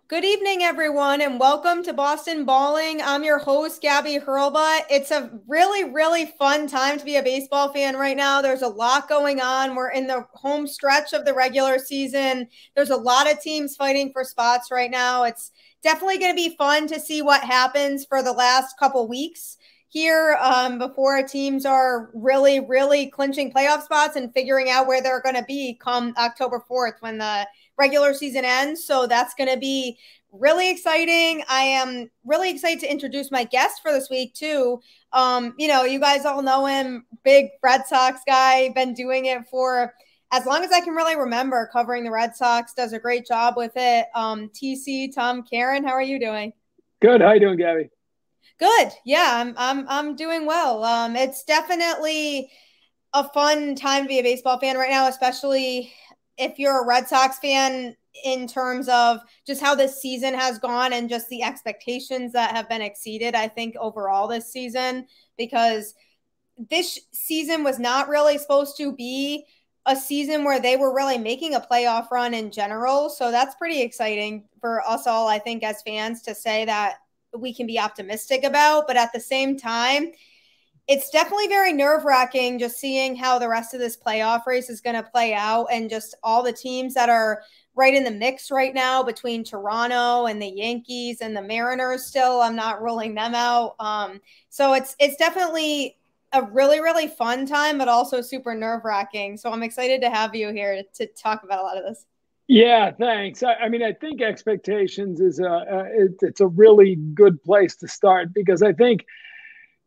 Good evening, everyone, and welcome to Boston Balling. I'm your host, Gabby Hurlbut. It's a really, really fun time to be a baseball fan right now. There's a lot going on. We're in the home stretch of the regular season. There's a lot of teams fighting for spots right now. It's definitely going to be fun to see what happens for the last couple weeks here before teams are really, really clinching playoff spots and figuring out where they're going to be come October 4th when the regular season ends. So that's going to be really exciting. I am really excited to introduce my guest for this week too. You guys all know him, big Red Sox guy, been doing it for as long as I can really remember, covering the Red Sox, does a great job with it. TC, Tom Caron, how are you doing? Good. How you doing, Gabby? Good. Yeah, I'm doing well. It's definitely a fun time to be a baseball fan right now, especially if you're a Red Sox fan, in terms of just how this season has gone and just the expectations that have been exceeded, I think, overall this season, because this season was not really supposed to be a season where they were really making a playoff run in general. So that's pretty exciting for us all, I think, as fans to say that we can be optimistic about. But at the same time, it's definitely very nerve-wracking just seeing how the rest of this playoff race is going to play out, and just all the teams that are right in the mix right now between Toronto and the Yankees and the Mariners. Still, I'm not ruling them out. So it's definitely a really, really fun time, but also super nerve-wracking. So I'm excited to have you here to talk about a lot of this. Yeah, thanks. I mean, I think expectations is it's a really good place to start, because I think,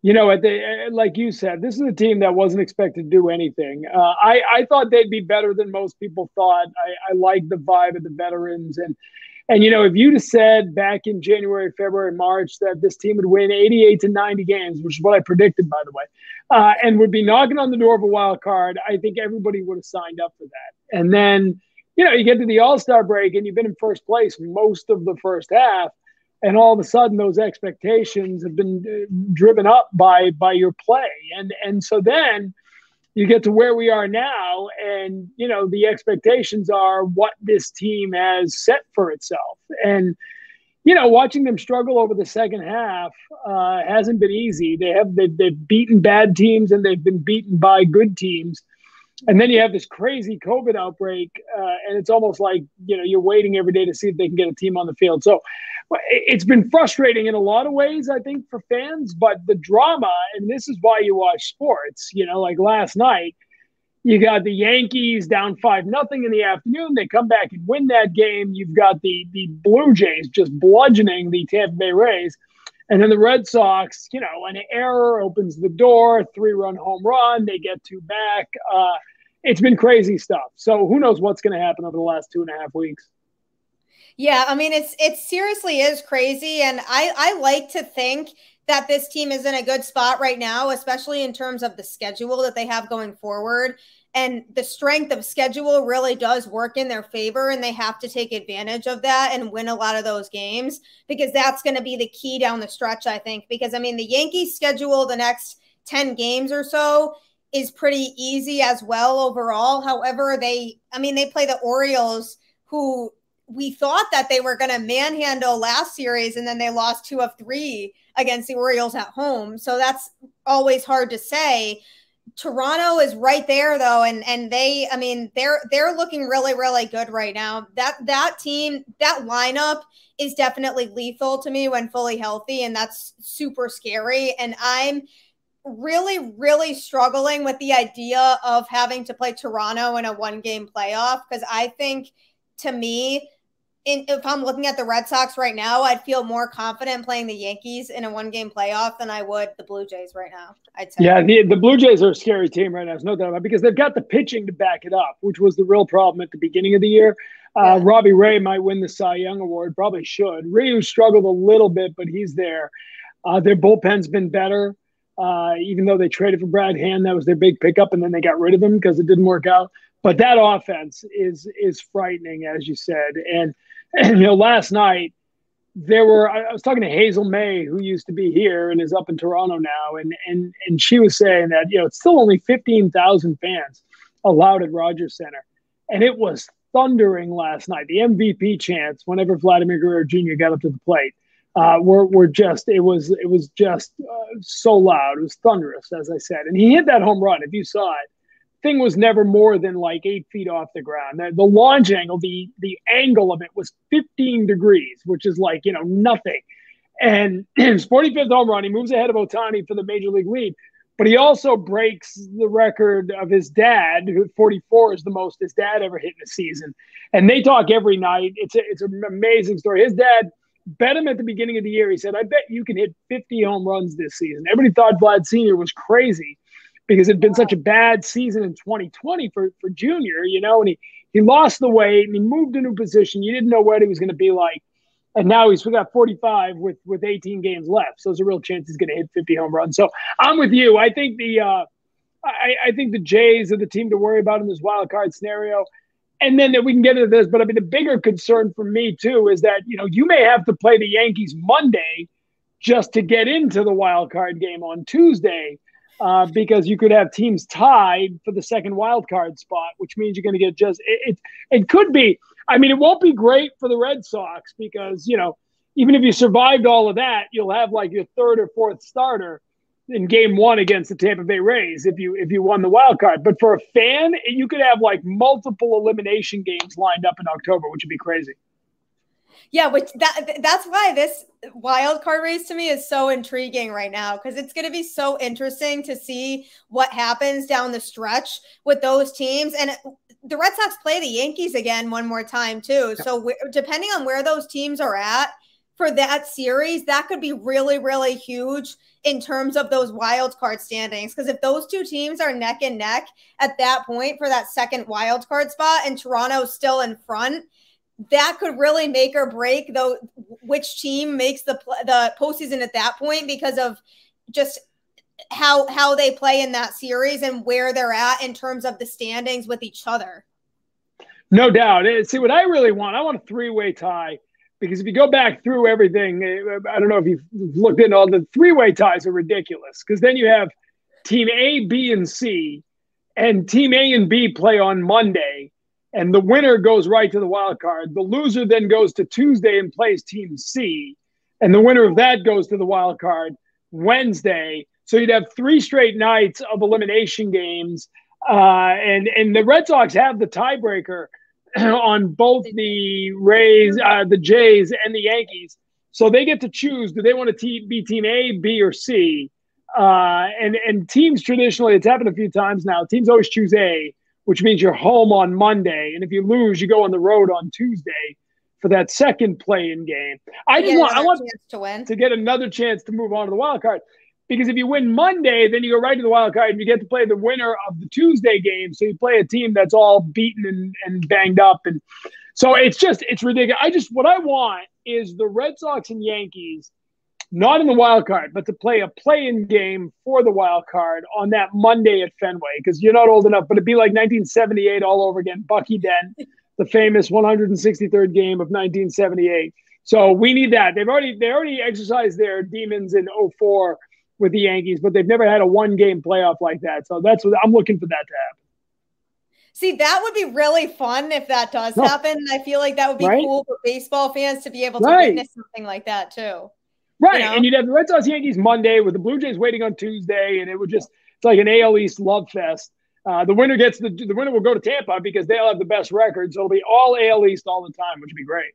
like you said, this is a team that wasn't expected to do anything. I thought they'd be better than most people thought. I like the vibe of the veterans. And if you'd have said back in January, February, March that this team would win 88 to 90 games, which is what I predicted, by the way, and would be knocking on the door of a wild card, I think everybody would have signed up for that. And then, you get to the All-Star break and you've been in first place most of the first half. And all of a sudden, those expectations have been driven up by your play, and so then you get to where we are now, and the expectations are what this team has set for itself. And watching them struggle over the second half hasn't been easy. They've beaten bad teams and they've been beaten by good teams. And then you have this crazy COVID outbreak, and it's almost like, you're waiting every day to see if they can get a team on the field. So it's been frustrating in a lot of ways, I think, for fans. But the drama, and this is why you watch sports, like last night, you got the Yankees down 5-0 in the afternoon. They come back and win that game. You've got the Blue Jays just bludgeoning the Tampa Bay Rays. And then the Red Sox, an error opens the door, 3-run home run. They get two back. It's been crazy stuff. So who knows what's going to happen over the last 2.5 weeks. Yeah, I mean, it seriously is crazy. And I like to think that this team is in a good spot right now, especially in terms of the schedule that they have going forward. And the strength of schedule really does work in their favor, and they have to take advantage of that and win a lot of those games, because that's going to be the key down the stretch, I think. Because, I mean, the Yankees schedule the next 10 games or so is pretty easy as well overall. However, they play the Orioles, who we thought that they were going to manhandle last series, and then they lost 2 of 3 against the Orioles at home. So that's always hard to say. Toronto is right there though, and they're looking really, really good right now. That team, that lineup is definitely lethal to me when fully healthy, and that's super scary. And I'm really, really struggling with the idea of having to play Toronto in a 1-game playoff, because I think, to me, if I'm looking at the Red Sox right now, I'd feel more confident playing the Yankees in a 1-game playoff than I would the Blue Jays right now, I'd say. Yeah, the Blue Jays are a scary team right now. There's no doubt about it, because they've got the pitching to back it up, which was the real problem at the beginning of the year. Yeah. Robbie Ray might win the Cy Young Award, probably should. Ryu struggled a little bit, but he's there. Their bullpen's been better, even though they traded for Brad Hand. That was their big pickup, and then they got rid of him because it didn't work out. But that offense is frightening, as you said. And last night I was talking to Hazel May, who used to be here and is up in Toronto now, and she was saying that it's still only 15,000 fans allowed at Rogers Center, and it was thundering last night. The MVP chants whenever Vladimir Guerrero Jr. got up to the plate were just it was just so loud. It was thunderous, as I said, and he hit that home run. If you saw it, thing was never more than like 8 feet off the ground. The launch angle, the angle of it was 15 degrees, which is like, nothing. And his 45th home run, he moves ahead of Ohtani for the major league lead. But he also breaks the record of his dad, who 44 is the most his dad ever hit in a season. And they talk every night. It's an amazing story. His dad bet him at the beginning of the year. He said, I bet you can hit 50 home runs this season. Everybody thought Vlad Sr. was crazy because it had been such a bad season in 2020 for Junior, and he lost the weight and he moved to a new position. You didn't know what he was going to be like. And now he's got 45 with 18 games left. So there's a real chance he's going to hit 50 home runs. So I'm with you. I think I think the Jays are the team to worry about in this wild card scenario. And then we can get into this, but I mean, the bigger concern for me too is that, you may have to play the Yankees Monday just to get into the wild card game on Tuesday. Because you could have teams tied for the second wild card spot, which means you're going to get it could be. I mean, it won't be great for the Red Sox because, even if you survived all of that, you'll have like your third or fourth starter in game one against the Tampa Bay Rays if you won the wild card. But for a fan, you could have like multiple elimination games lined up in October, which would be crazy. Yeah, that's why this wild card race to me is so intriguing right now, because it's going to be so interesting to see what happens down the stretch with those teams. And the Red Sox play the Yankees again one more time too. So depending on where those teams are at for that series, that could be really, really huge in terms of those wild card standings. Because if those two teams are neck and neck at that point for that second wild card spot and Toronto's still in front, that could really make or break though which team makes the postseason at that point, because of just how they play in that series and where they're at in terms of the standings with each other. No doubt. See, what I really want, I want a three-way tie, because if you go back through everything, I don't know if you've looked into all the three-way ties are ridiculous, because then you have team A, B, and C, and team A and B play on Monday. And the winner goes right to the wild card. The loser then goes to Tuesday and plays Team C. And the winner of that goes to the wild card Wednesday. So you'd have 3 straight nights of elimination games. And the Red Sox have the tiebreaker on both the Rays, the Jays, and the Yankees. So they get to choose, do they want to be Team A, B, or C? And teams traditionally, it's happened a few times now, teams always choose A, which means you're home on Monday. And if you lose, you go on the road on Tuesday for that second play-in game. I want to get another chance to move on to the wild card, because if you win Monday, then you go right to the wild card and you get to play the winner of the Tuesday game. So you play a team that's all beaten and banged up. And so it's ridiculous. What I want is the Red Sox and Yankees, not in the wild card, but to play a play-in game for the wild card on that Monday at Fenway, because you're not old enough, but it'd be like 1978 all over again. Bucky Dent, the famous 163rd game of 1978. So we need that. They already exercised their demons in 2004 with the Yankees, but they've never had a one-game playoff like that. So that's what I'm looking for that to happen. See, that would be really fun if that does happen. I feel like that would be cool for baseball fans to be able to witness something like that too. Right, and you'd have the Red Sox Yankees Monday with the Blue Jays waiting on Tuesday, and it's like an AL East love fest. The winner the winner will go to Tampa because they'll have the best record, so it'll be all AL East all the time, which would be great.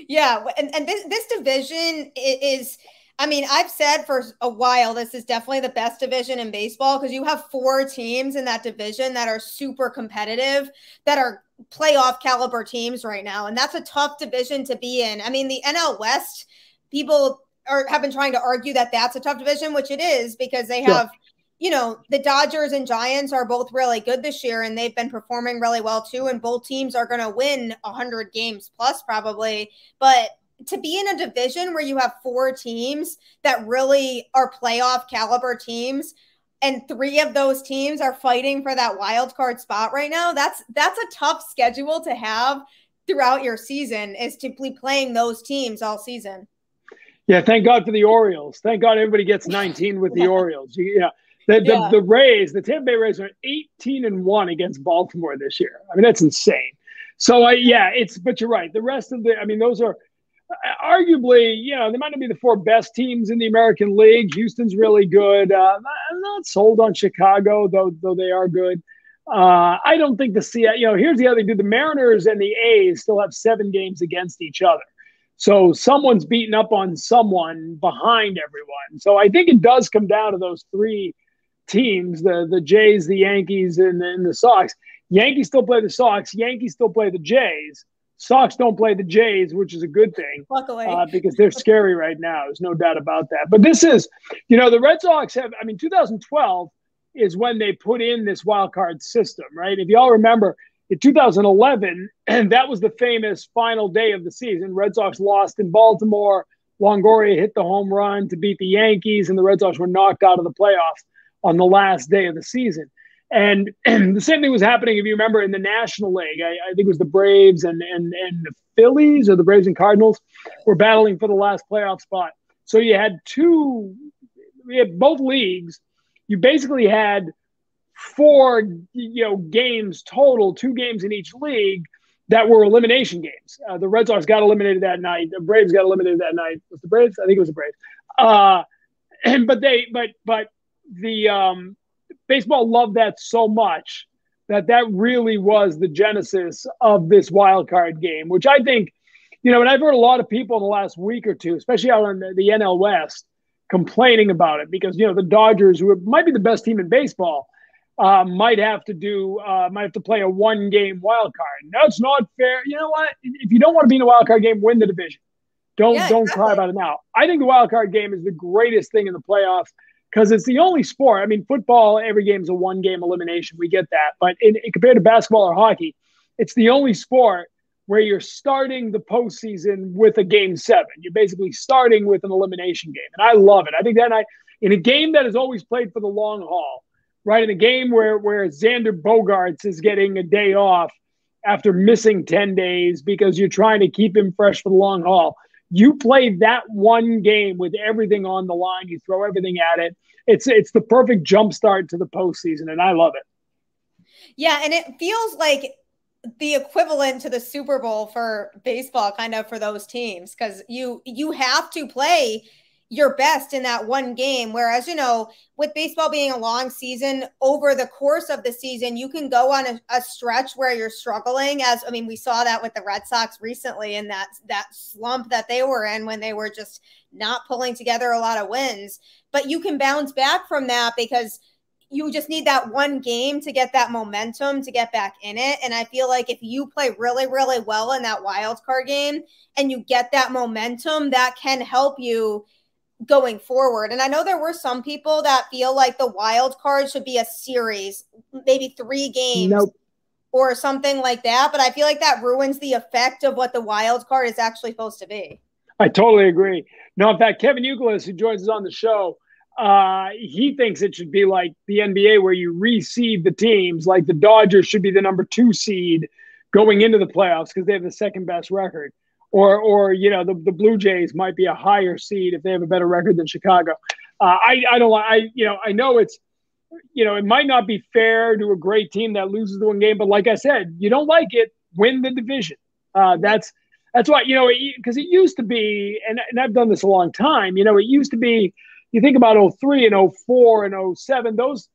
Yeah, and this division is, I mean, I've said for a while this is definitely the best division in baseball, because you have 4 teams in that division that are super competitive, that are playoff caliber teams right now, and that's a tough division to be in. I mean, the NL West, people have been trying to argue that that's a tough division, which it is, because they have, the Dodgers and Giants are both really good this year, and they've been performing really well too. And both teams are going to win 100 games plus probably. But to be in a division where you have 4 teams that really are playoff caliber teams, and 3 of those teams are fighting for that wild card spot right now, that's a tough schedule to have throughout your season, is to be playing those teams all season. Yeah, thank God for the Orioles. Thank God everybody gets 19 with the Orioles. The Rays, the Tampa Bay Rays are 18-1 against Baltimore this year. I mean, that's insane. So yeah, but you're right. The rest of I mean, those are arguably, they might not be the four best teams in the American League. Houston's really good. I'm not sold on Chicago, though they are good. I don't think the Seattle, here's the other thing. The Mariners and the A's still have 7 games against each other. So someone's beating up on someone behind everyone. So I think it does come down to those 3 teams, the Jays, the Yankees, and the Sox. Yankees still play the Sox. Yankees still play the Jays. Sox don't play the Jays, which is a good thing, luckily, because they're scary right now. There's no doubt about that. But this is, the Red Sox 2012 is when they put in this wild card system, right? If you all remember, in 2011, and that was the famous final day of the season. Red Sox lost in Baltimore. Longoria hit the home run to beat the Yankees, and the Red Sox were knocked out of the playoffs on the last day of the season. And the same thing was happening, if you remember, in the National League. I think it was the Braves and the Phillies, or the Braves and Cardinals, were battling for the last playoff spot. So you had both leagues. You basically had 4, games total, 2 games in each league that were elimination games. The Red Sox got eliminated that night. The Braves got eliminated that night. Was the Braves? I think it was the Braves. But the baseball loved that so much that really was the genesis of this wild card game, which I think, and I've heard a lot of people in the last week or two, especially out in the NL West, complaining about it because, the Dodgers, who might be the best team in baseball, might have to play a 1-game wild card. That's not fair. You know what? If you don't want to be in a wild card game, win the division. Don't cry about it now. I think the wild card game is the greatest thing in the playoffs because it's the only sport. I mean, football, every game is a 1-game elimination. We get that. But compared to basketball or hockey, it's the only sport where you're starting the postseason with a game 7. You're basically starting with an elimination game. And I love it. I think that in a game that is always played for the long haul, right? In a game where Xander Bogaerts is getting a day off after missing 10 days because you're trying to keep him fresh for the long haul. You play that 1 game with everything on the line. You throw everything at it. It's the perfect jumpstart to the postseason, and I love it. Yeah, and it feels like the equivalent to the Super Bowl for baseball, kind of, for those teams, because you have to play your best in that 1 game. Whereas, with baseball being a long season, over the course of the season, you can go on a stretch where you're struggling. We saw that with the Red Sox recently in that slump that they were in when they were just not pulling together a lot of wins. But you can bounce back from that because you just need that 1 game to get that momentum to get back in it. And I feel like if you play really, really well in that wild card game and you get that momentum, that can help you going forward. And I know there were some people that feel like the wild card should be a series, maybe 3 games or something like that. But I feel like that ruins the effect of what the wild card is actually supposed to be. I totally agree. No, in fact, Kevin Youkilis, who joins us on the show, he thinks it should be like the NBA where you reseed the teams. Like the Dodgers should be the number 2 seed going into the playoffs because they have the 2nd best record. Or the Blue Jays might be a higher seed if they have a better record than Chicago. I know it's, it might not be fair to a great team that loses the 1 game, but like I said, you don't like it, win the division. That's why, because it used to be, and I've done this a long time, it used to be, you think about 03 and 04 and 07, those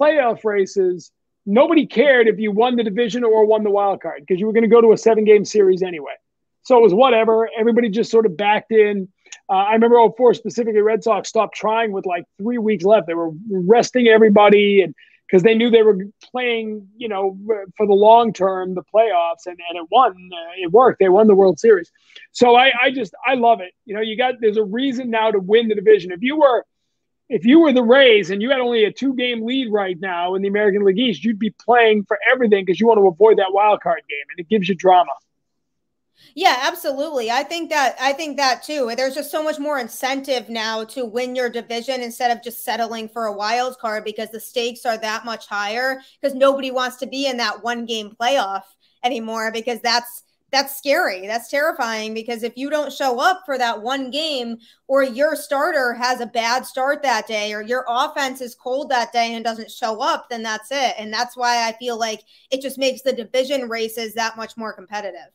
playoff races, nobody cared if you won the division or won the wild card because you were going to go to a 7-game series anyway. So it was whatever. Everybody just sort of backed in. I remember 04 specifically, Red Sox stopped trying with like 3 weeks left. They were resting everybody and because they knew they were playing, for the long term, the playoffs, and it won. It worked. They won the World Series. So I love it. There's a reason now to win the division. If you were the Rays and you had only a 2-game lead right now in the American League East, you'd be playing for everything because you want to avoid that wild card game, and it gives you drama. Yeah, absolutely. I think that too. There's just so much more incentive now to win your division instead of just settling for a wild card because the stakes are that much higher because nobody wants to be in that 1-game playoff anymore because that's that's scary. That's terrifying, because if you don't show up for that one game, or your starter has a bad start that day, or your offense is cold that day and doesn't show up, then that's it. And that's why I feel like it just makes the division races that much more competitive.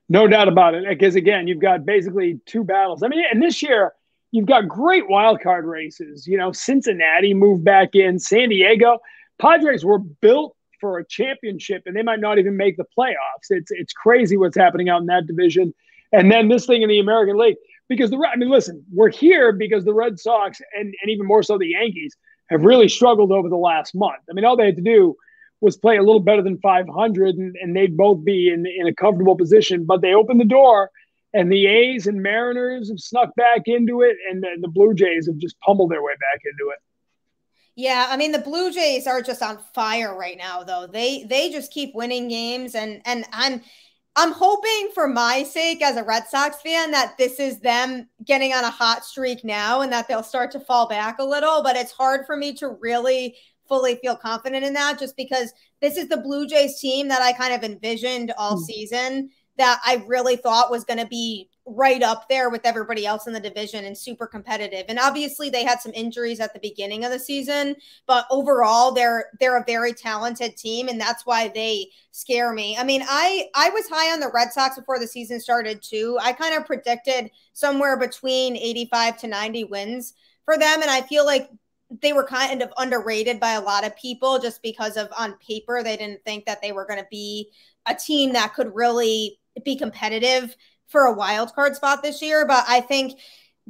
No doubt about it. Because again, you've got basically two battles. I mean, and this year you've got great wild card races. You know, Cincinnati moved back in, San Diego. Padres were built for a championship, and they might not even make the playoffs. It's crazy what's happening out in that division. And then this thing in the American League, because listen, we're here because the Red Sox and even more so the Yankees have really struggled over the last month. I mean, all they had to do was play a little better than 500, and they'd both be in a comfortable position. But they opened the door, and the A's and Mariners have snuck back into it, and the Blue Jays have just pummeled their way back into it. Yeah, I mean, the Blue Jays are just on fire right now, though. They just keep winning games, and I'm hoping, for my sake as a Red Sox fan, that this is them getting on a hot streak now and that they'll start to fall back a little. But it's hard for me to really fully feel confident in that, just because this is the Blue Jays team that I kind of envisioned all season, that I really thought was going to be right up there with everybody else in the division and super competitive. And obviously they had some injuries at the beginning of the season, but overall they're a very talented team, and that's why they scare me. I mean, I was high on the Red Sox before the season started too. I kind of predicted somewhere between 85 to 90 wins for them, and I feel like they were kind of underrated by a lot of people, just because of, on paper, they didn't think that they were going to be a team that could really be competitive for a wild card spot this year. But I think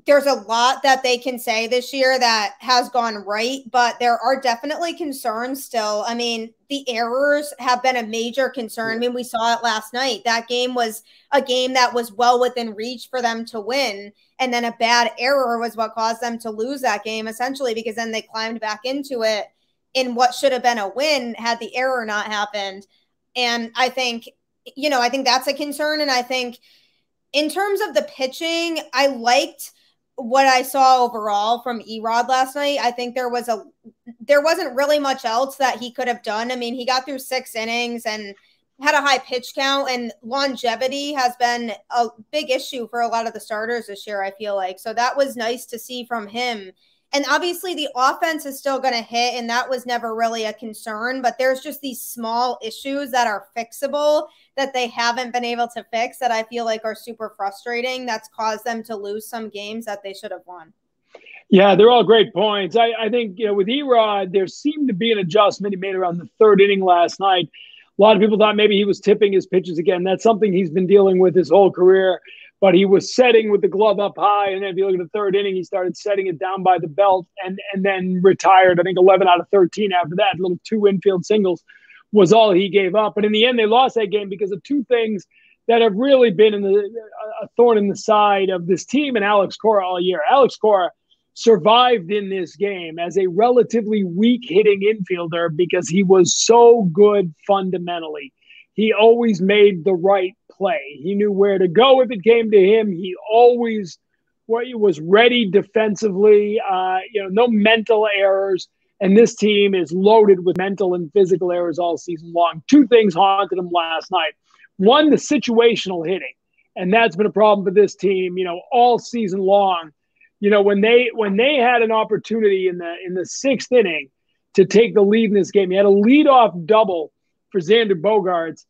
there's a lot that they can say this year that has gone right, but there are definitely concerns still. I mean, the errors have been a major concern. I mean, we saw it last night. That game was a game that was well within reach for them to win, and then a bad error was what caused them to lose that game, essentially, because then they climbed back into it in what should have been a win had the error not happened. And I think, I think that's a concern. And I think in terms of the pitching, I liked what I saw overall from Erod last night. I think there wasn't really much else that he could have done. I mean, he got through 6 innings and had a high pitch count, and longevity has been a big issue for a lot of the starters this year, I feel like. So that was nice to see from him. And obviously the offense is still going to hit, and that was never really a concern, but there's just these small issues that are fixable that they haven't been able to fix, that I feel like are super frustrating. That's caused them to lose some games that they should have won. Yeah, they're all great points. I think, with Erod, there seemed to be an adjustment he made around the 3rd inning last night. A lot of people thought maybe he was tipping his pitches again. That's something he's been dealing with his whole career. But he was setting with the glove up high, and then if you look at the 3rd inning, he started setting it down by the belt and then retired. I think 11 out of 13 after that. Little 2 infield singles was all he gave up. But in the end, they lost that game because of 2 things that have really been a thorn in the side of this team and Alex Cora all year. Alex Cora survived in this game as a relatively weak hitting infielder because he was so good fundamentally. He always made the right play. He knew where to go if it came to him. He always was ready defensively, no mental errors. And this team is loaded with mental and physical errors all season long. 2 things haunted them last night. One, the situational hitting. And that's been a problem for this team, all season long. When they had an opportunity in the 6th inning to take the lead in this game, he had a leadoff double for Xander Bogaerts.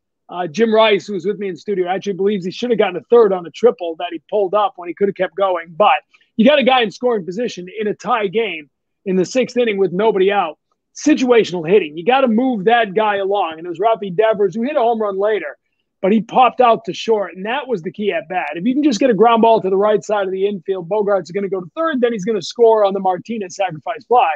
Jim Rice, who was with me in the studio, actually believes he should have gotten a 3rd on a triple that he pulled up when he could have kept going. But you got a guy in scoring position in a tie game in the 6th inning with nobody out. Situational hitting. You got to move that guy along. And it was Rafi Devers, who hit a home run later, but he popped out to short, and that was the key at bat. If you can just get a ground ball to the right side of the infield, Bogaerts is going to go to 3rd, then he's going to score on the Martinez sacrifice fly.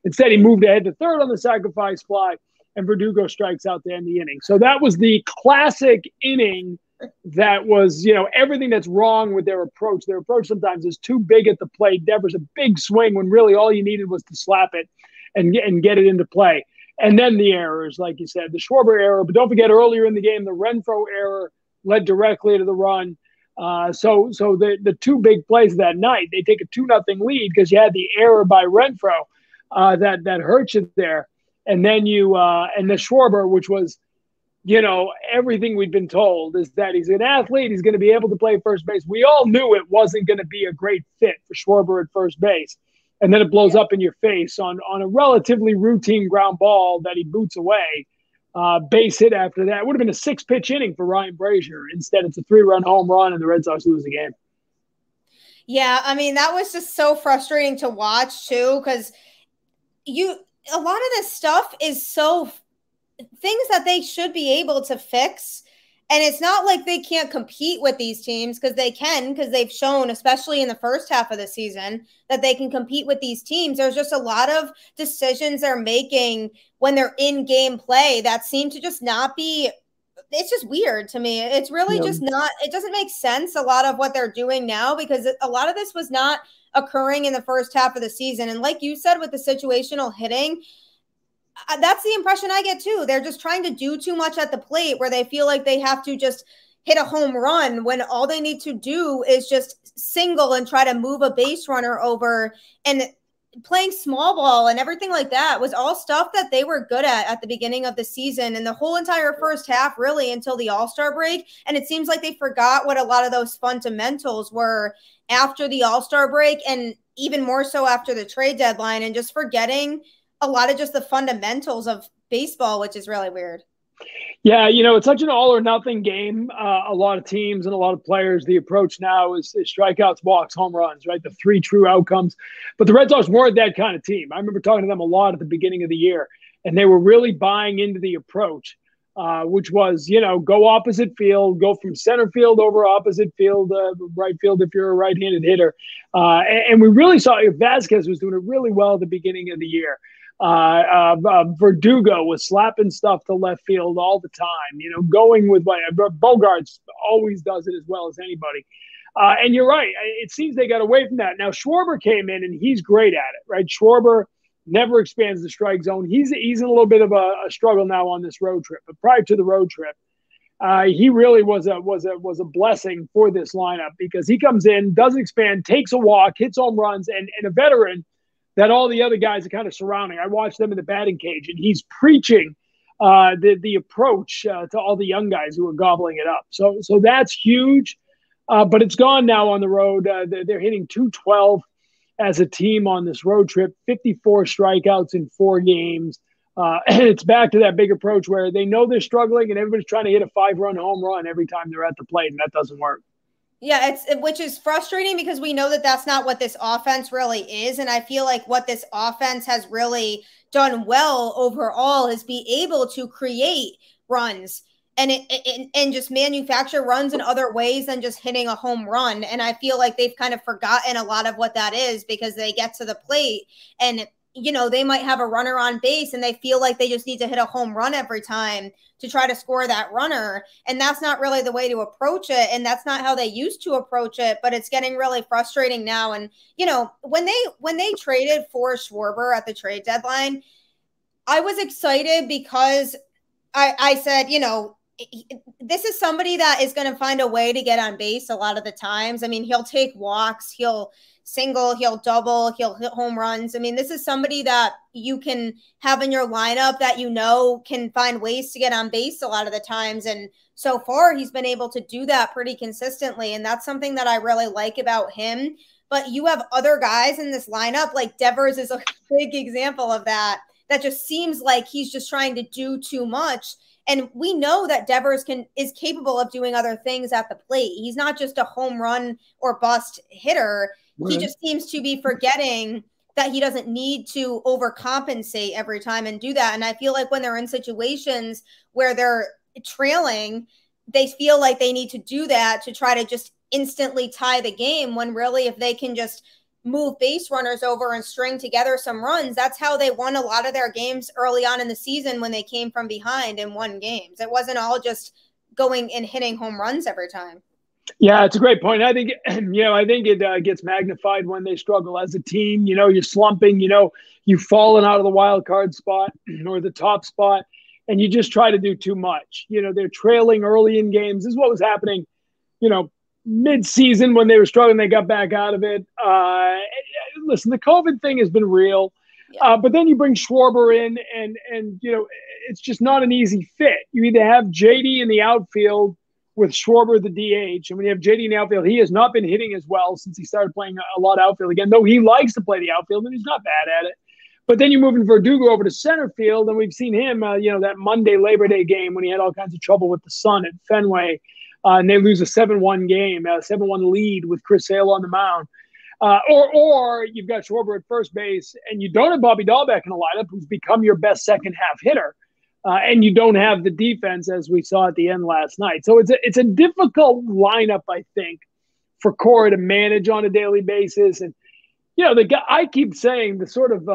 Instead, he moved ahead to 3rd on the sacrifice fly, and Verdugo strikes out to end the inning. So that was the classic inning that was, everything that's wrong with their approach. Their approach sometimes is too big at the plate. Devers a big swing when really all you needed was to slap it and get it into play. And then the errors, like you said, the Schwarber error. But don't forget, earlier in the game, the Renfroe error led directly to the run. So the 2 big plays that night, they take a 2-0 lead because you had the error by Renfroe that hurt you there. And then and the Schwarber, which was everything we'd been told is that he's an athlete. He's going to be able to play first base. We all knew it wasn't going to be a great fit for Schwarber at first base. And then it blows up in your face on a relatively routine ground ball that he boots away. Base hit after that. It would have been a 6-pitch inning for Ryan Brazier. Instead, it's a 3-run home run, and the Red Sox lose the game. Yeah, I mean, that was just so frustrating to watch, too, because a lot of this stuff is so things that they should be able to fix. And it's not like they can't compete with these teams, because they can, because they've shown, especially in the first half of the season, that they can compete with these teams. There's just a lot of decisions they're making when they're in game play that seem to just not be, it's just weird to me. It's really just not, it doesn't make sense, a lot of what they're doing now, because a lot of this was not occurring in the first half of the season. And like you said, with the situational hitting, that's the impression I get too. They're just trying to do too much at the plate, where they feel like they have to just hit a home run when all they need to do is just single and try to move a base runner over. And playing small ball and everything like that was all stuff that they were good at the beginning of the season and the whole entire first half, really, until the All-Star break. And it seems like they forgot what a lot of those fundamentals were after the All-Star break, and even more so after the trade deadline, and just forgetting a lot of just the fundamentals of baseball, which is really weird. Yeah, it's such an all or nothing game. A lot of teams and a lot of players, the approach now is strikeouts, walks, home runs, right? The 3 true outcomes. But the Red Sox weren't that kind of team. I remember talking to them a lot at the beginning of the year, and they were really buying into the approach, which was, go opposite field, go from center field over opposite field, right field if you're a right-handed hitter. And we really saw Vasquez was doing it really well at the beginning of the year. Verdugo was slapping stuff to left field all the time, going with Bogarts always does it as well as anybody. And you're right. It seems they got away from that. Now, Schwarber came in, and he's great at it, right? Schwarber never expands the strike zone. He's in a little bit of a struggle now on this road trip. But prior to the road trip, he really was a blessing for this lineup, because he comes in, doesn't expand, takes a walk, hits home runs, and a veteran that all the other guys are kind of surrounding. I watched them in the batting cage, and he's preaching the approach to all the young guys who are gobbling it up. So that's huge, but it's gone now on the road. They're hitting .212 as a team on this road trip, 54 strikeouts in 4 games. It's back to that big approach where they know they're struggling, and everybody's trying to hit a 5-run home run every time they're at the plate, and that doesn't work. Yeah, which is frustrating, because we know that that's not what this offense really is. And I feel like what this offense has really done well overall is be able to create runs and just manufacture runs in other ways than just hitting a home run. And I feel like they've kind of forgotten a lot of what that is, because they get to the plate and they might have a runner on base and they feel like they just need to hit a home run every time to try to score that runner. And that's not really the way to approach it. And that's not how they used to approach it, but it's getting really frustrating now. And, when they traded for Schwarber at the trade deadline, I was excited because I said, this is somebody that is going to find a way to get on base a lot of the times. I mean, he'll take walks, he'll single, he'll double, he'll hit home runs. I mean, this is somebody that you can have in your lineup that can find ways to get on base a lot of the times. And so far, he's been able to do that pretty consistently. And that's something that I really like about him. But you have other guys in this lineup, like Devers is a big example of that just seems like he's just trying to do too much. And we know that Devers is capable of doing other things at the plate. He's not just a home run or bust hitter. Right. He just seems to be forgetting that he doesn't need to overcompensate every time and do that. And I feel like when they're in situations where they're trailing, they feel like they need to do that to try to just instantly tie the game, when really if they can just move base runners over and string together some runs, that's how they won a lot of their games early on in the season when they came from behind and won games. It wasn't all just going and hitting home runs every time. Yeah, it's a great point. I think, it gets magnified when they struggle as a team. You're slumping, you've fallen out of the wild card spot or the top spot, and you just try to do too much. They're trailing early in games. This is what was happening, mid-season when they were struggling. They got back out of it. Listen, the COVID thing has been real. Yeah. But then you bring Schwarber in, and it's just not an easy fit. You either have JD in the outfield with Schwarber the DH, and when you have JD in the outfield, he has not been hitting as well since he started playing a lot of outfield again, though he likes to play the outfield, and he's not bad at it. But then you move in Verdugo over to center field, and we've seen him, that Monday Labor Day game when he had all kinds of trouble with the sun at Fenway, and they lose a 7-1 game, a 7-1 lead with Chris Sale on the mound. Or you've got Schwarber at first base, and you don't have Bobby Dahlbeck in the lineup, who's become your best second half hitter, and you don't have the defense as we saw at the end last night. So it's a difficult lineup, I think, for Cora to manage on a daily basis. And the guy I keep saying, the sort of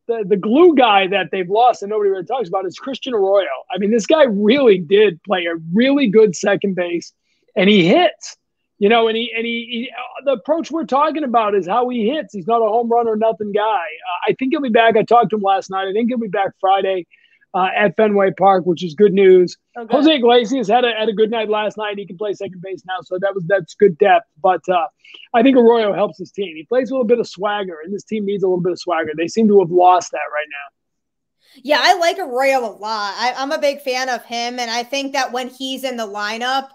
the glue guy that they've lost and nobody really talks about is Christian Arroyo. I mean, this guy really did play a really good second base, and he hits. And he the approach we're talking about is how he hits. He's not a home run or nothing guy. I think he'll be back. I talked to him last night. I think he'll be back Friday at Fenway Park, which is good news. Okay. Jose Iglesias had a good night last night. He can play second base now, so that's good depth. But I think Arroyo helps his team. He plays a little bit of swagger, and this team needs a little bit of swagger. They seem to have lost that right now. Yeah, I like Arroyo a lot. I'm a big fan of him, and I think that when he's in the lineup,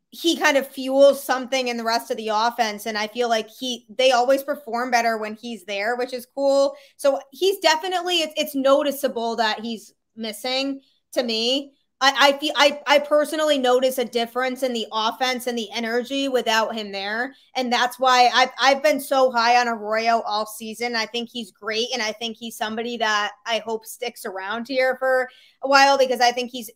he kind of fuels something in the rest of the offense. And I feel like they always perform better when he's there, which is cool. So he's definitely, it's noticeable that he's missing to me. I personally notice a difference in the offense and the energy without him there. And that's why I've been so high on Arroyo all season. I think he's great. And I think he's somebody that I hope sticks around here for a while, because I think he's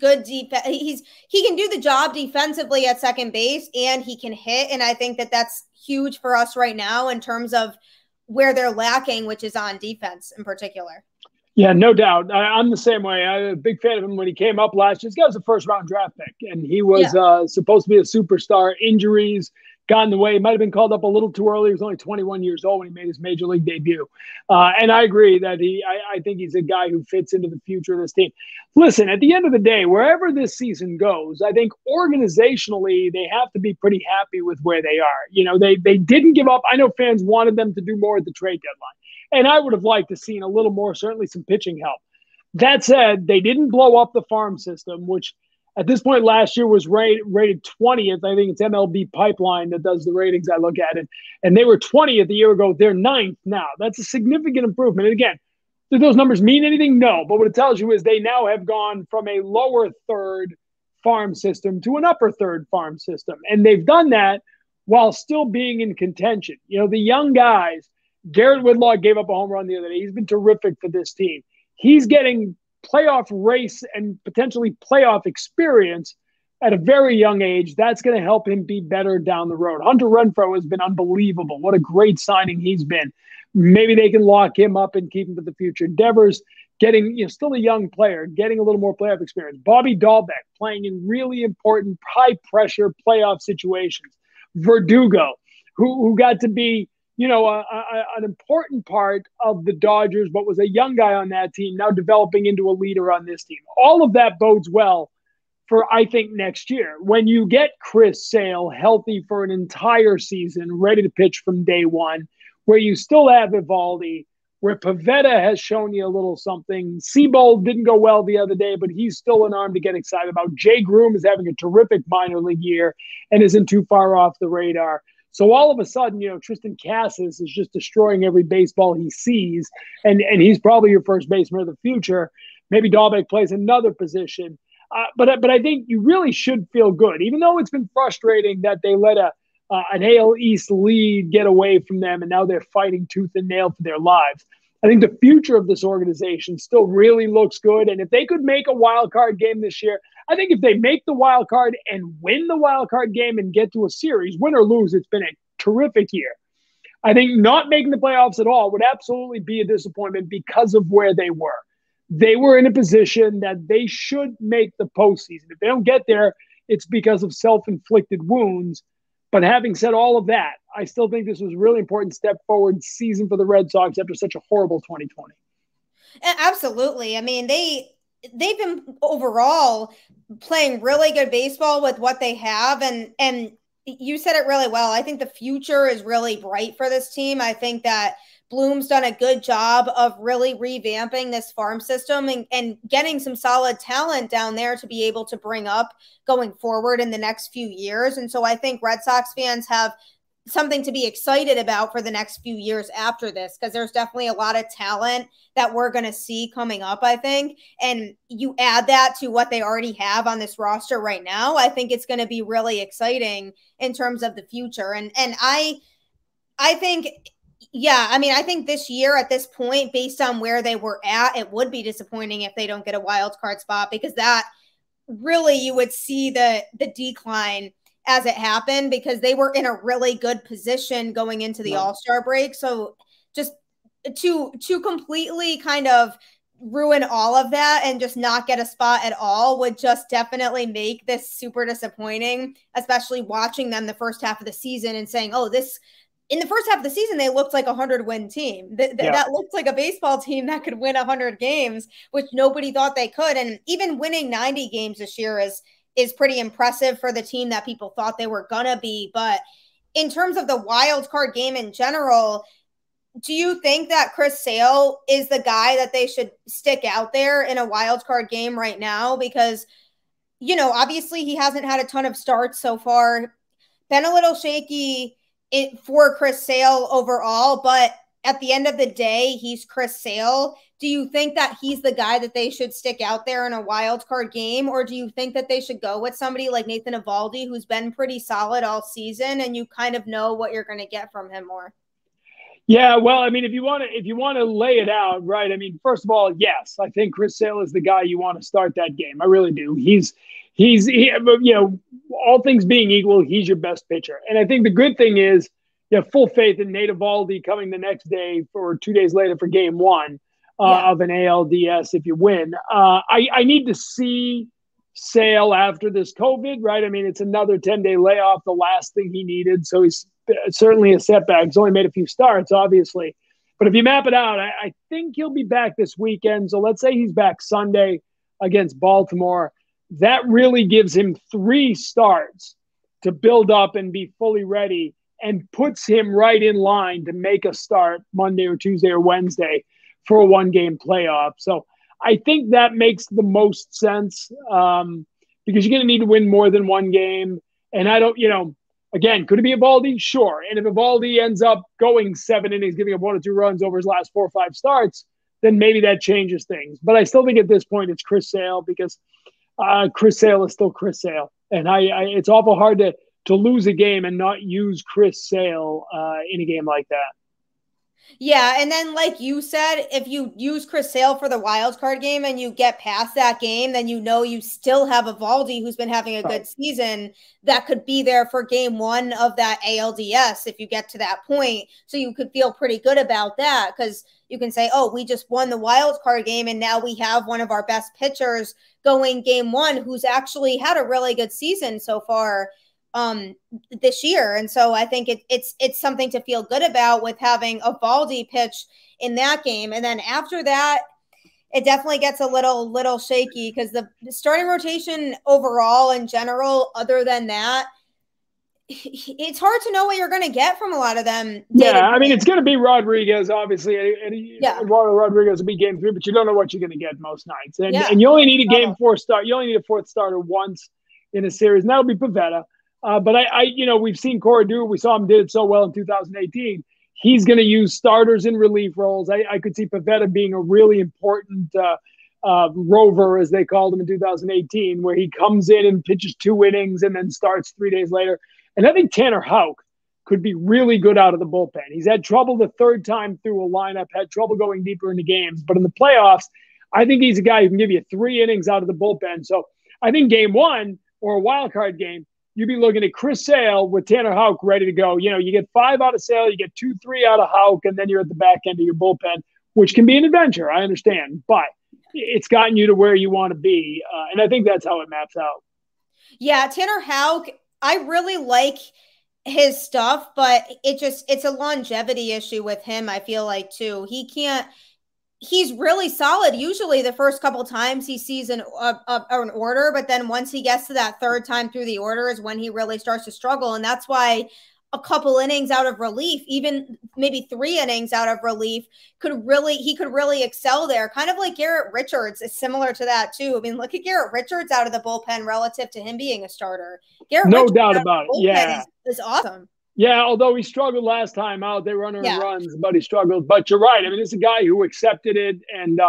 good he can do the job defensively at second base, and he can hit. And I think that that's huge for us right now in terms of where they're lacking, which is on defense in particular. Yeah, no doubt. I'm the same way. I'm a big fan of him when he came up last year. This guy was a first-round draft pick, and he was supposed to be a superstar. Injuries got in the way. He might have been called up a little too early. He was only 21 years old when he made his major league debut. And I agree that I think he's a guy who fits into the future of this team. Listen, at the end of the day, wherever this season goes, I think organizationally they have to be pretty happy with where they are. They didn't give up. I know fans wanted them to do more at the trade deadline, and I would have liked to seen a little more, certainly some pitching help. That said, they didn't blow up the farm system, which at this point last year was rated 20th. I think it's MLB Pipeline that does the ratings. I look at it. And they were 20th a year ago. They're 9th now. That's a significant improvement. And again, do those numbers mean anything? No. But what it tells you is they now have gone from a lower third farm system to an upper third farm system. And they've done that while still being in contention. The young guys, Garrett Whitlock gave up a home run the other day. He's been terrific for this team. He's getting playoff race and potentially playoff experience at a very young age. That's going to help him be better down the road. Hunter Renfroe has been unbelievable. What a great signing he's been. Maybe they can lock him up and keep him for the future. Devers getting, still a young player, getting a little more playoff experience. Bobby Dahlbeck playing in really important, high-pressure playoff situations. Verdugo, who got to be an important part of the Dodgers, but was a young guy on that team, now developing into a leader on this team. All of that bodes well for, I think, next year. When you get Chris Sale healthy for an entire season, ready to pitch from day one, where you still have Evaldi, where Pivetta has shown you a little something. Seabold didn't go well the other day, but he's still an arm to get excited about. Jay Groom is having a terrific minor league year and isn't too far off the radar. So all of a sudden, Tristan Casas is just destroying every baseball he sees, and he's probably your first baseman of the future. Maybe Dahlbeck plays another position. But I think you really should feel good, even though it's been frustrating that they let an AL East lead get away from them, and now they're fighting tooth and nail for their lives. I think the future of this organization still really looks good, and if they could make a wild card game this year, I think if they make the wild card and win the wild card game and get to a series, win or lose, it's been a terrific year. I think not making the playoffs at all would absolutely be a disappointment because of where they were. They were in a position that they should make the postseason. If they don't get there, it's because of self-inflicted wounds. But having said all of that, I still think this was a really important step forward season for the Red Sox after such a horrible 2020. Absolutely. I mean, they've been overall playing really good baseball with what they have. And you said it really well. I think the future is really bright for this team. I think that Bloom's done a good job of really revamping this farm system and getting some solid talent down there to be able to bring up going forward in the next few years. And so I think Red Sox fans have something to be excited about for the next few years after this, because there's definitely a lot of talent that we're going to see coming up, I think. And you add that to what they already have on this roster right now, I think it's going to be really exciting in terms of the future. And I think, yeah, I mean, I think this year at this point, based on where they were at, it would be disappointing if they don't get a wild card spot, because that really, you would see the decline as it happened, because they were in a really good position going into the All-Star break. So just to completely kind of ruin all of that and just not get a spot at all would just definitely make this super disappointing, especially watching them the first half of the season and saying, oh, this in the first half of the season, they looked like a 100-win team. That looked like a baseball team that could win 100 games, which nobody thought they could. And even winning 90 games this year is pretty impressive for the team that people thought they were going to be. But in terms of the wild card game in general, do you think that Chris Sale is the guy that they should stick out there in a wild card game right now? Because, you know, obviously he hasn't had a ton of starts so far, been a little shaky for Chris Sale overall, but at the end of the day, he's Chris Sale. Do you think that he's the guy that they should stick out there in a wild card game, or do you think that they should go with somebody like Nathan Eovaldi, who's been pretty solid all season, and you kind of know what you're going to get from him more? Yeah, well, I mean, if you want to lay it out, right? I mean, first of all, yes, I think Chris Sale is the guy you want to start that game. I really do. He's you know, all things being equal, he's your best pitcher. And I think the good thing is you have full faith in Nate Eovaldi coming the next day or 2 days later for game one of an ALDS if you win. I need to see Sale after this COVID, right? I mean, it's another 10-day layoff, the last thing he needed. So he's certainly a setback. He's only made a few starts, obviously. But if you map it out, I think he'll be back this weekend. So let's say he's back Sunday against Baltimore. That really gives him 3 starts to build up and be fully ready, and puts him right in line to make a start Monday or Tuesday or Wednesday for a 1-game playoff. So I think that makes the most sense because you're going to need to win more than 1 game. And I don't, you know, again, could it be Eovaldi? Sure. And if Eovaldi ends up going 7 innings, giving up 1 or 2 runs over his last 4 or 5 starts, then maybe that changes things. But I still think at this point it's Chris Sale, because Chris Sale is still Chris Sale. And it's awful hard to lose a game and not use Chris Sale in a game like that. Yeah, and then like you said, if you use Chris Sale for the wild card game and you get past that game, then you know you still have Eovaldi, who's been having a good season, that could be there for game 1 of that ALDS if you get to that point. So you could feel pretty good about that, because you can say, oh, we just won the wild card game and now we have one of our best pitchers going game 1 who's actually had a really good season so far this year. And so I think it's something to feel good about with having Eovaldi pitch in that game. And then after that, it definitely gets a little shaky, because the starting rotation overall in general, other than that, it's hard to know what you're going to get from a lot of them. Yeah, I mean, it's going to be Rodriguez, obviously. Eduardo Rodriguez will be game 3, but you don't know what you're going to get most nights. And you only need a game 4 start. You only need a 4th starter once in a series, and that'll be Pivetta. But you know, we've seen Cora do it. We saw him did it so well in 2018. He's going to use starters in relief roles. I could see Pivetta being a really important rover, as they called him in 2018, where he comes in and pitches 2 innings and then starts 3 days later. And I think Tanner Houck could be really good out of the bullpen. He's had trouble the 3rd time through a lineup, had trouble going deeper into games. But in the playoffs, I think he's a guy who can give you 3 innings out of the bullpen. So I think game 1 or a wild card game, you'd be looking at Chris Sale with Tanner Houck ready to go. You know, you get 5 out of Sale, you get 2, 3 out of Houck, and then you're at the back end of your bullpen, which can be an adventure. I understand, but it's gotten you to where you want to be. And I think that's how it maps out. Yeah. Tanner Houck, I really like his stuff, but it's a longevity issue with him. I feel like too, he's really solid usually the first couple times he sees an order, but then once he gets to that 3rd time through the order is when he really starts to struggle. And that's why a couple innings out of relief, even maybe 3 innings out of relief, he could really excel there. Kind of like Garrett Richards is similar to that too. I mean, look at Garrett Richards out of the bullpen relative to him being a starter. Garrett No Richards doubt about it. Yeah. is awesome. Yeah, although he struggled last time out, they were under runs, but he struggled. But you're right. I mean, it's a guy who accepted it and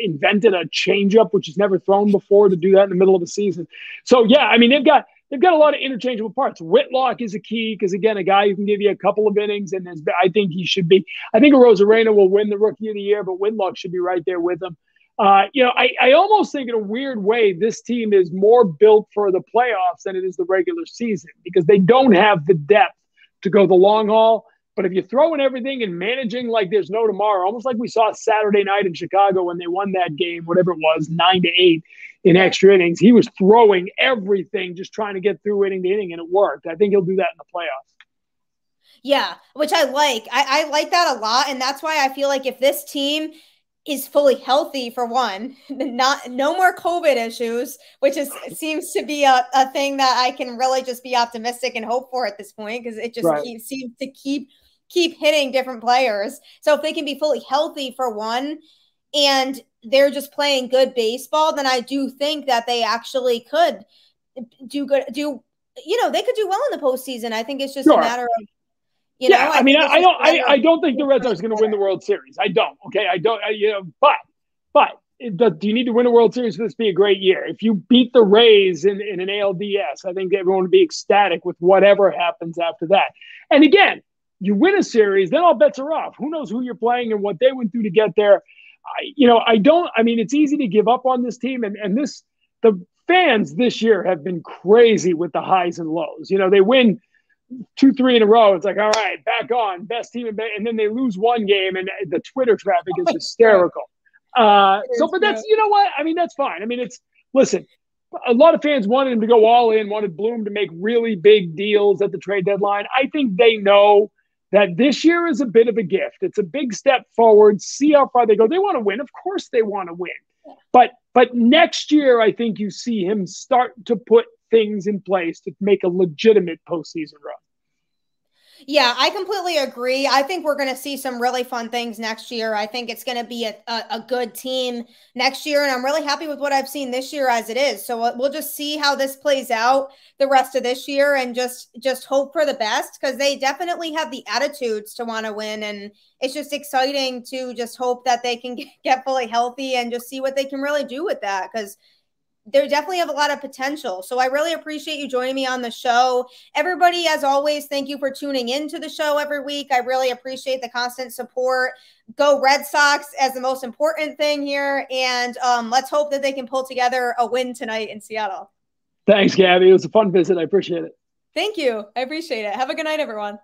invented a changeup, which he's never thrown before, to do that in the middle of the season. So yeah, I mean, they've got a lot of interchangeable parts. Whitlock is a key because, again, a guy who can give you a couple of innings, and I think he should be. I think Rosarena will win the Rookie of the Year, but Whitlock should be right there with him. I almost think in a weird way this team is more built for the playoffs than it is the regular season because they don't have the depth to go the long haul. But if you're throwing everything and managing like there's no tomorrow, almost like we saw Saturday night in Chicago when they won that game, whatever it was, 9-8 in extra innings, he was throwing everything, just trying to get through inning to inning, and it worked. I think he'll do that in the playoffs. Yeah, which I like. I like that a lot, and that's why I feel like if this team is fully healthy, for one, no more COVID issues, which seems to be a thing that I can really just be optimistic and hope for at this point, because it just seems to keep hitting different players. So if they can be fully healthy for one, and they're just playing good baseball, then I do think that they actually could do good. They could do well in the postseason. I think it's just a matter of, I don't think the Red Sox are going to win the World Series. I don't. Okay, I don't. But do you need to win a World Series for this to be a great year? If you beat the Rays in an ALDS, I think everyone would be ecstatic with whatever happens after that. And again, you win a series, then all bets are off. Who knows who you're playing and what they went through to get there? It's easy to give up on this team, and the fans this year have been crazy with the highs and lows. They win 2-3 in a row. It's like, all right, back on, best team, and then they lose one game, and the Twitter traffic is hysterical. But that's, you know what? I mean, that's fine. I mean, listen, a lot of fans wanted him to go all in, wanted Bloom to make really big deals at the trade deadline. I think they know that this year is a bit of a gift. It's a big step forward. See how far they go. They want to win. Of course they want to win. But next year, I think you see him start to put things in place to make a legitimate postseason run. Yeah, I completely agree. I think we're going to see some really fun things next year. I think it's going to be a good team next year, and I'm really happy with what I've seen this year as it is. So we'll just see how this plays out the rest of this year and just hope for the best, because they definitely have the attitudes to want to win, and it's just exciting to just hope that they can get fully healthy and just see what they can really do with that, because they definitely have a lot of potential. So I really appreciate you joining me on the show. Everybody, as always, thank you for tuning into the show every week. I really appreciate the constant support. Go Red Sox as the most important thing here. And let's hope that they can pull together a win tonight in Seattle. Thanks, Gabby. It was a fun visit. I appreciate it. Thank you. I appreciate it. Have a good night, everyone.